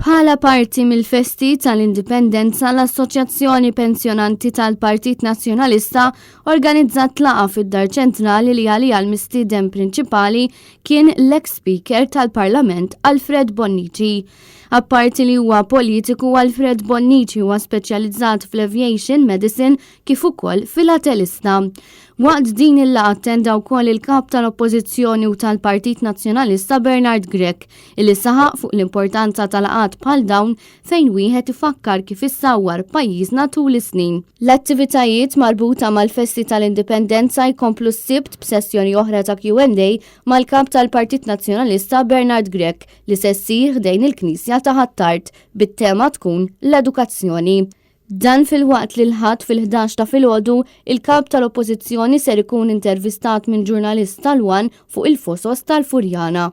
Bħala parti mill-festi tal-Indipendenza, l-Assoċjazzjoni Pensjonanti tal-Partit Nazzjonalista organizzat laqa fid-Dar Ċentrali li għalija l-mistieden prinċipali kien l-ex Speaker tal-Parlament Alfred Bonnici. Apparti li huwa politiku, Alfred Bonnici huwa speċjalizzat fl-aviation medicine kif ukoll filatelista. Waqt din il-laqa attenda wkoll il-kap tal-Oppożizzjoni u tal-Partit Nazzjonalista Bernard Grech, illi saħaq fuq l-importanza tal-laqat bħal dawn fejn wieħed ifakkar kif issawwar pajjiżna tul is-snin. L-attivitajiet marbuta mal-festi tal-Indipendenza jkomplu s-sibt b'sessjoni oħra ta' Q&A mal-kap tal-Partit Nazzjonalista Bernard Grech li se ssir ħdejn il-Knisja ta' Ħattart bit-tema tkun l-edukazzjoni. Dan fil-waqt li l-ħadd fil-11 ta' filgħodu il-kap tal-Oppożizzjoni ser ikun intervistat minn ġurnalist tal-Wan fuq il-fosos tal-Furjana.